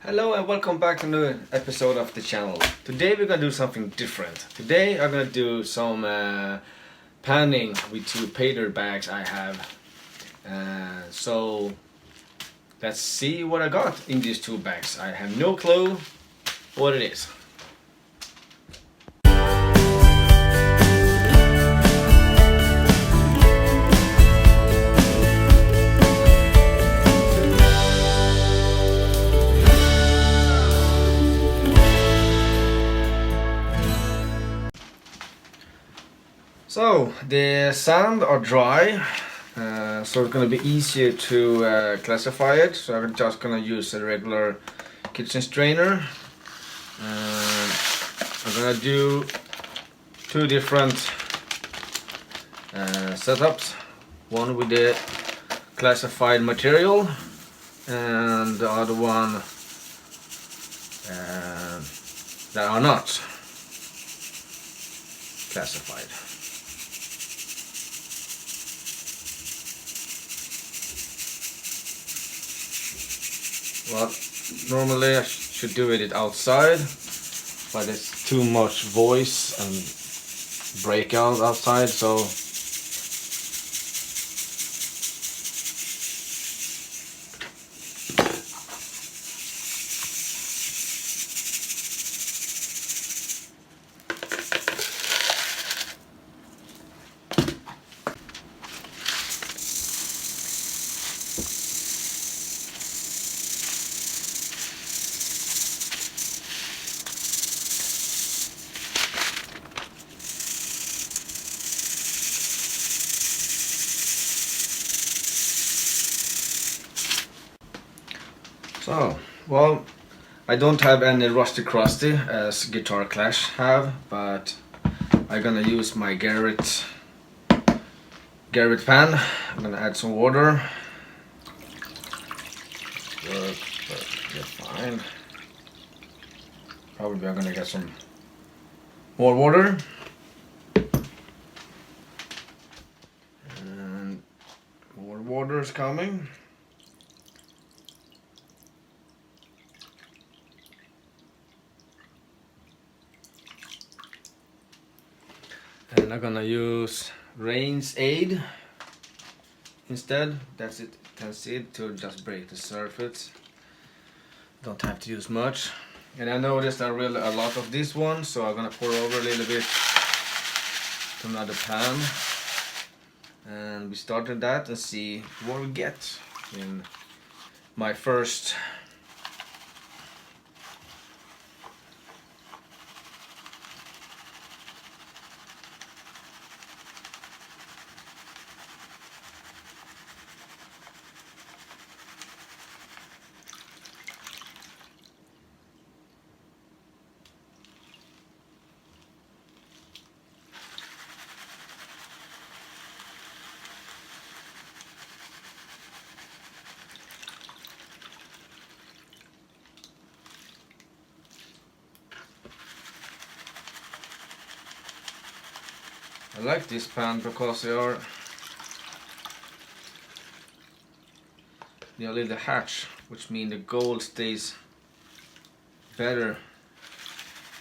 Hello and welcome back to a new episode of the channel. Today we're gonna do something different. Today I'm gonna do some panning with two Paydirt bags I have. So let's see what I got in these two bags. I have no clue what it is. So the sand are dry, so it's gonna be easier to classify it. So I'm just gonna use a regular kitchen strainer. I'm gonna do two different setups. One with the classified material, and the other one that are not classified. Well, normally I should do it outside, but it's too much voice and breakout outside, so well, I don't have any Rusty Crusty as Guitar Clash have, but I'm gonna use my Garrett pan. I'm gonna add some water. Work perfectly fine. Probably I'm gonna get some more water. And more water is coming. And I'm gonna use Rain's Aid instead. That's it. To just break the surface. Don't have to use much. And I noticed a lot of this one, so I'm gonna pour over a little bit to another pan. And we started that and see what we get in my first I like this pan because they are a little hatch, which means the gold stays better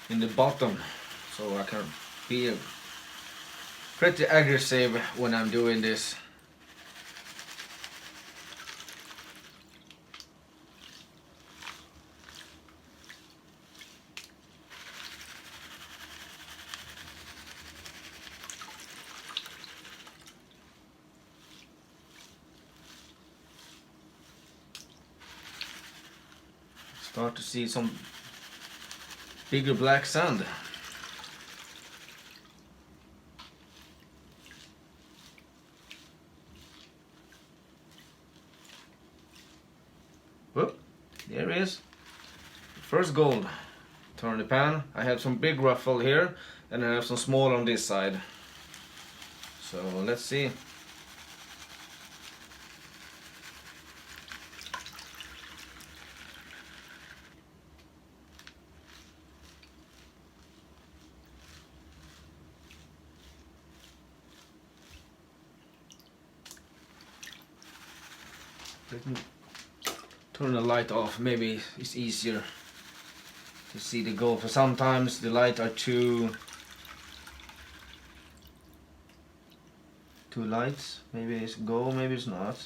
in the bottom, so I can be pretty aggressive when I'm doing this. Start to see some bigger black sand. Whoop, there it is. First gold. Turn the pan. I have some big ruffle here, and I have some small on this side. So let's see. turn the light off. Maybe it's easier to see the goal. For sometimes the light are too lights. Maybe it's goal, maybe it's not.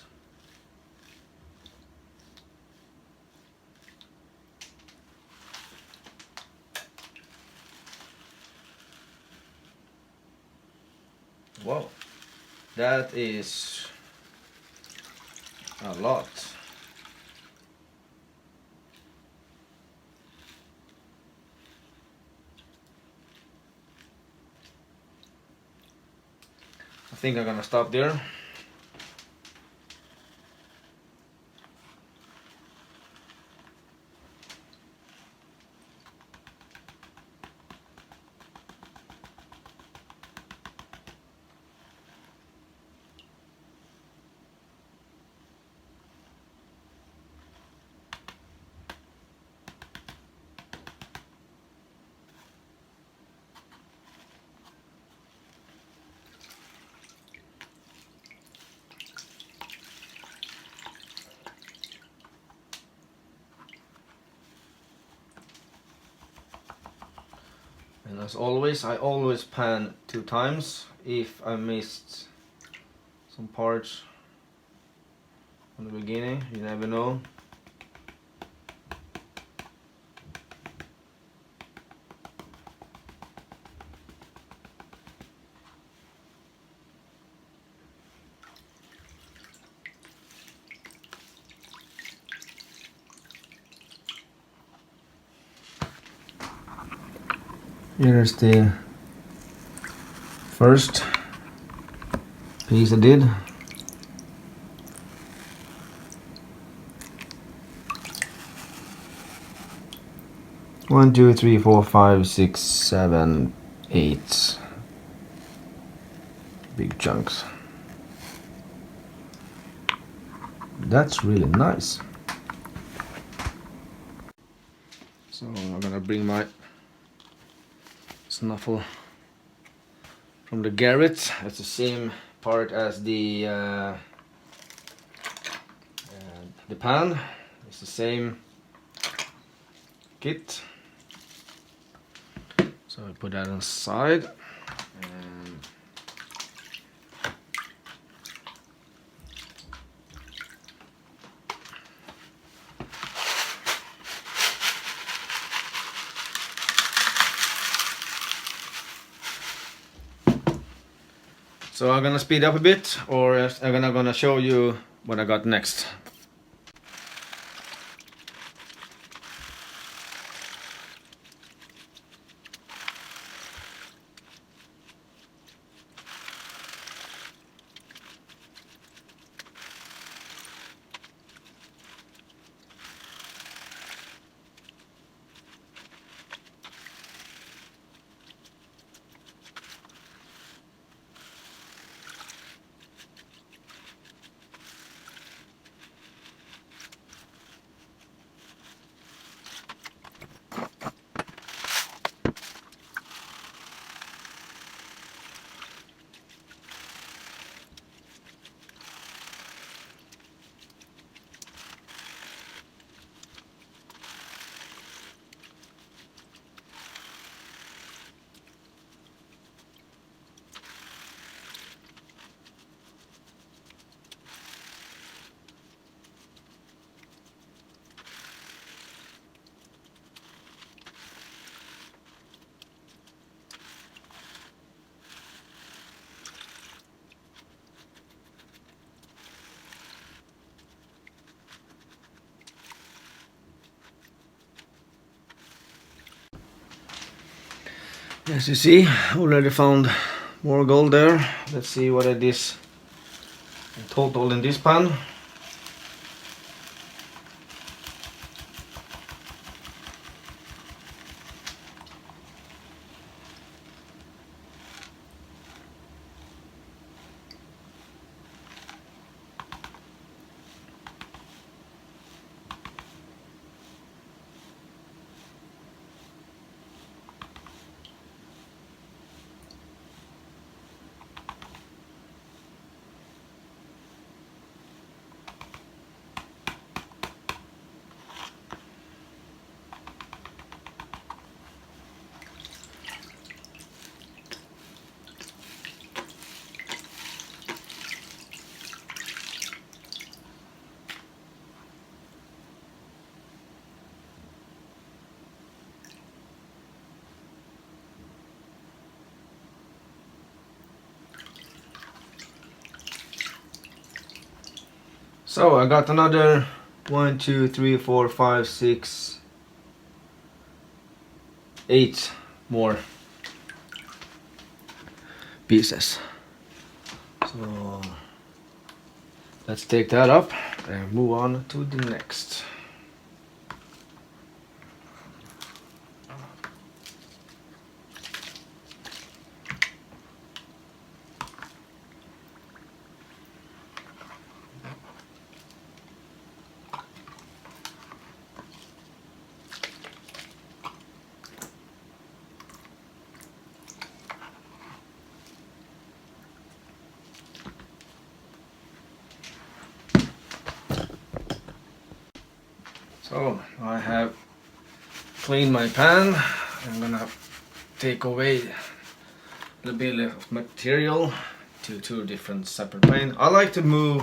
Wow, that is a lot. I think I'm gonna stop there. And as always, I always pan 2 times if I missed some parts from the beginning. You never know. Here's the first piece I did. One, two, three, four, 5, 6, 7, 8 big chunks. That's really nice. So I'm gonna bring my snuffle from the Garrett. It's the same part as the pan. It's the same kit. So I put that inside. So I'm gonna speed up a bit, or I'm gonna show you what I got next. As you see, already found more gold there. Let's see what it is in total in this pan. So I got another 1, 2, 3, 4, 5, 6, 8 more pieces. So let's take that up and move on to the next. So I have cleaned my pan. I'm gonna take away a little bit of material to two different separate pans. I like to move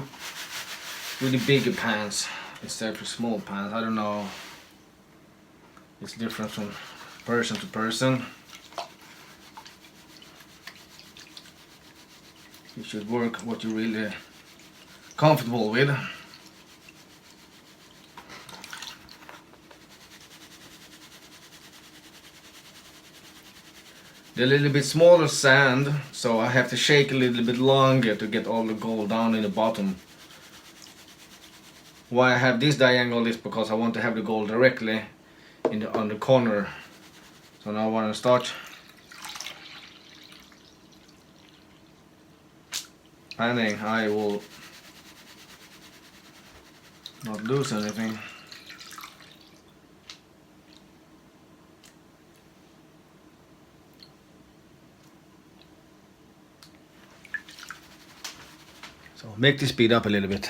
with the bigger pans instead of small pans. I don't know, it's different from person to person. You should work what you're really comfortable with. They're a little bit smaller sand, so I have to shake a little bit longer to get all the gold down in the bottom. Why I have this diagonal is because I want to have the gold directly on the corner. So now I want to start panning. I will not lose anything. So make this speed up a little bit.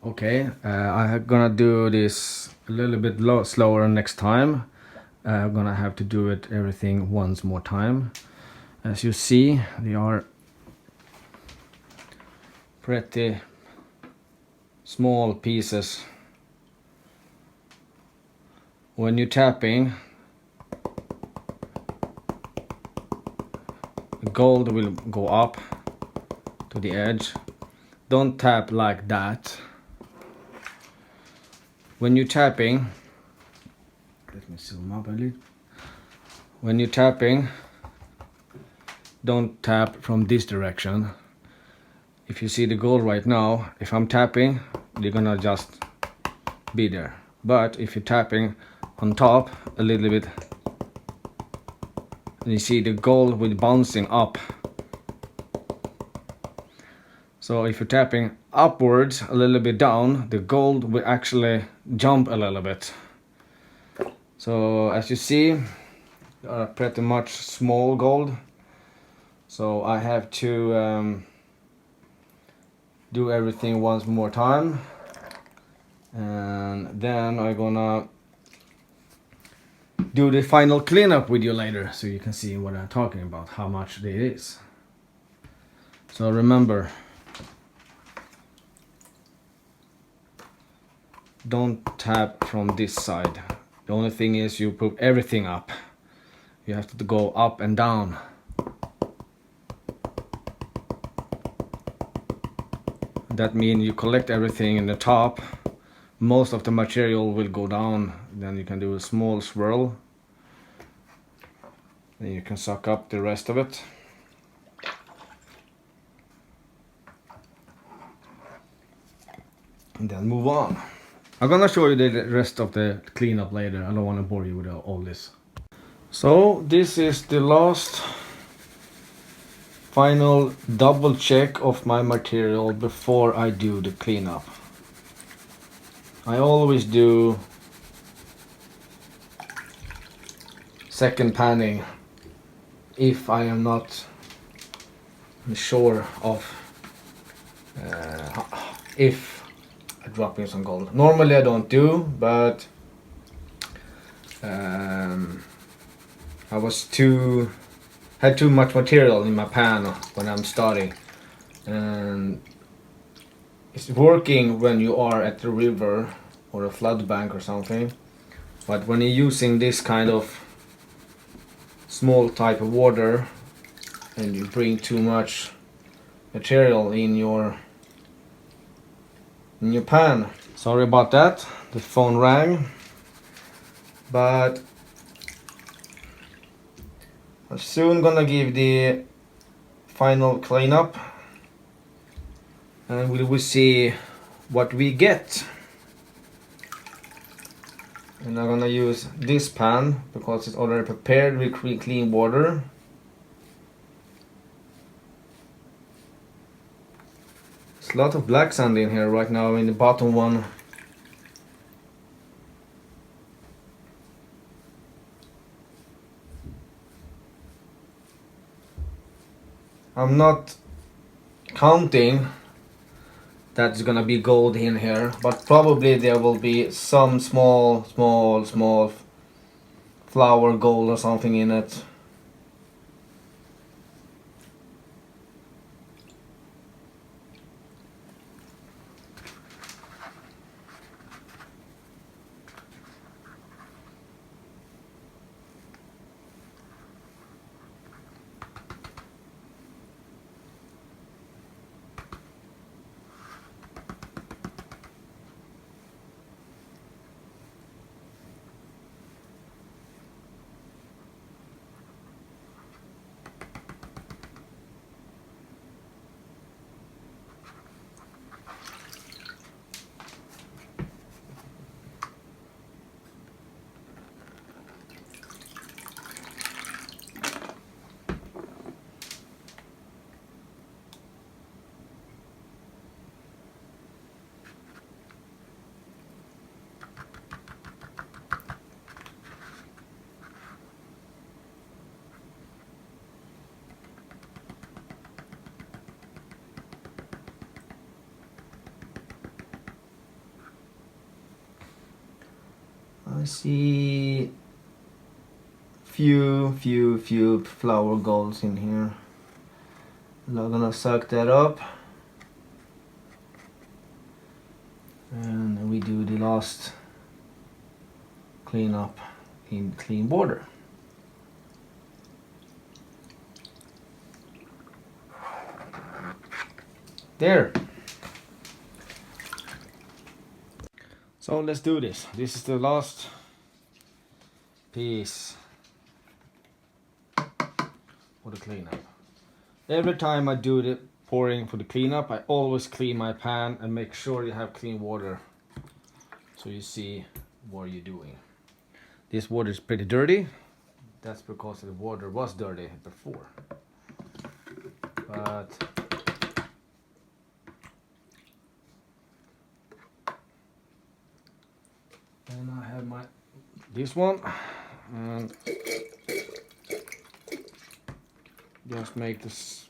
Okay, I'm gonna do this a little bit slower next time. I'm gonna have to do it everything once more time. As you see, they are pretty small pieces. When you're tapping, the gold will go up to the edge. Don't tap like that. When you're tapping, let me zoom up a little. When you're tapping, don't tap from this direction. If you see the gold right now, if I'm tapping, you're gonna just be there. But if you're tapping on top a little bit, and you see the gold will bouncing up. So if you're tapping upwards a little bit down, the gold will actually jump a little bit. So as you see, pretty much small gold. So I have to do everything once more time. And then I'm gonna do the final cleanup with you later, so you can see what I'm talking about, how much it is. So remember, don't tap from this side. The only thing is you put everything up. You have to go up and down. That means you collect everything in the top. Most of the material will go down. Then you can do a small swirl. Then you can suck up the rest of it. And then move on. I'm gonna show you the rest of the cleanup later. I don't want to bore you with all this. So this is the last final double check of my material before I do the cleanup. I always do second panning if I am not sure of if I drop in some gold. Normally I don't do, but I had too much material in my pan when I'm starting, and it's working when you are at the river or a flood bank or something, but when you're using this kind of small type of water and you bring too much material in your pan. Sorry about that, the phone rang, but I'm soon gonna give the final cleanup and we will see what we get. And I'm gonna use this pan because it's already prepared with clean water. There's a lot of black sand in here right now in the bottom one. I'm not counting that's gonna be gold in here, but probably there will be some small flower gold or something in it. I see few flower golds in here. I'm gonna suck that up and we do the last cleanup in clean water. There. So let's do this. This is the last piece for the cleanup. Every time I do the pouring for the cleanup, I always clean my pan and make sure you have clean water so you see what you're doing. This water is pretty dirty. That's because the water was dirty before. But then I have this one and just make this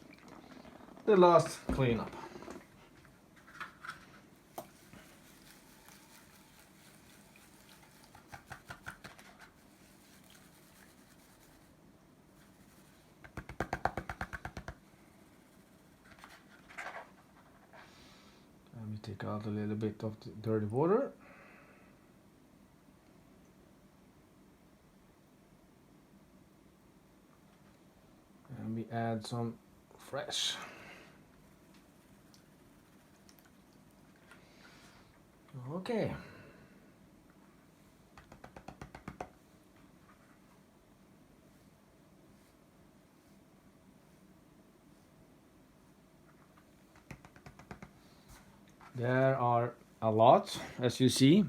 the last cleanup. Let me take out a little bit of the dirty water. And we add some fresh. Okay. There are a lot, as you see.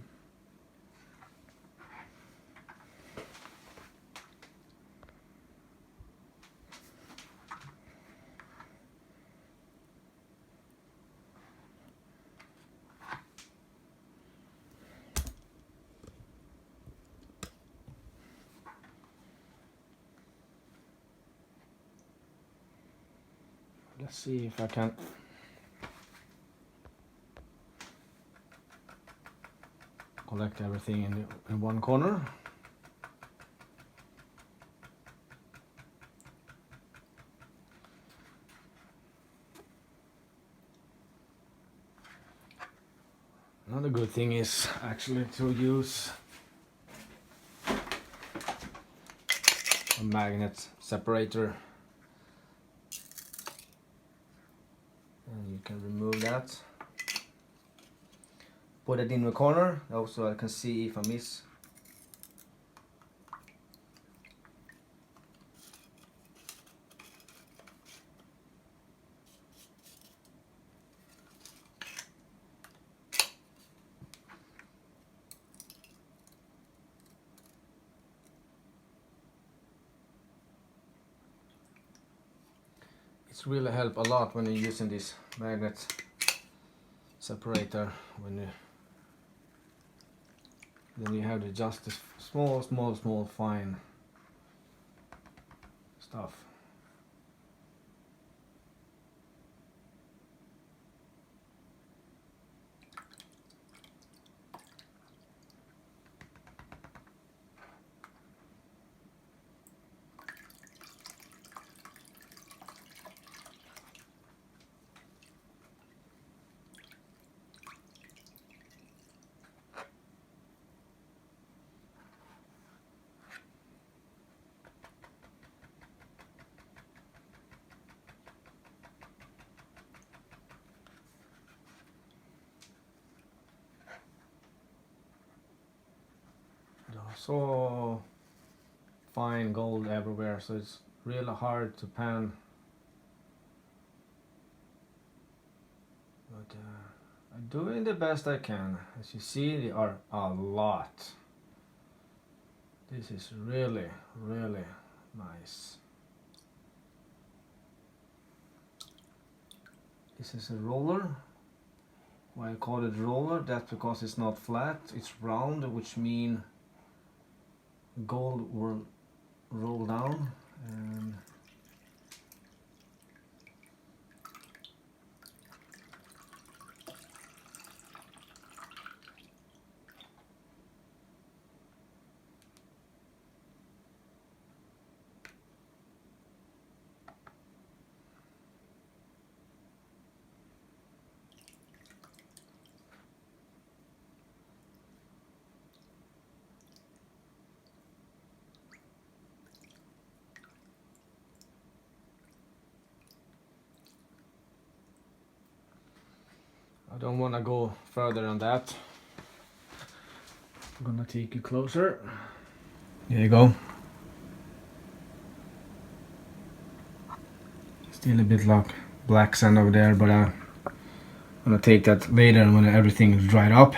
Let's see if I can collect everything in one corner. Another good thing is actually to use a magnet separator. And you can remove that. Put it in the corner, also I can see if I miss. It's really help a lot when you're using this magnet separator, then you have to just this small fine stuff. So fine gold everywhere, so it's really hard to pan. But I'm doing the best I can. As you see, there are a lot. This is really nice. This is a roller. Why I call it roller? That's because it's not flat, it's round, which means gold will roll down. And I don't want to go further on that. I'm gonna take you closer. There you go. Still a bit like black sand over there, but I'm gonna take that later when everything is dried up.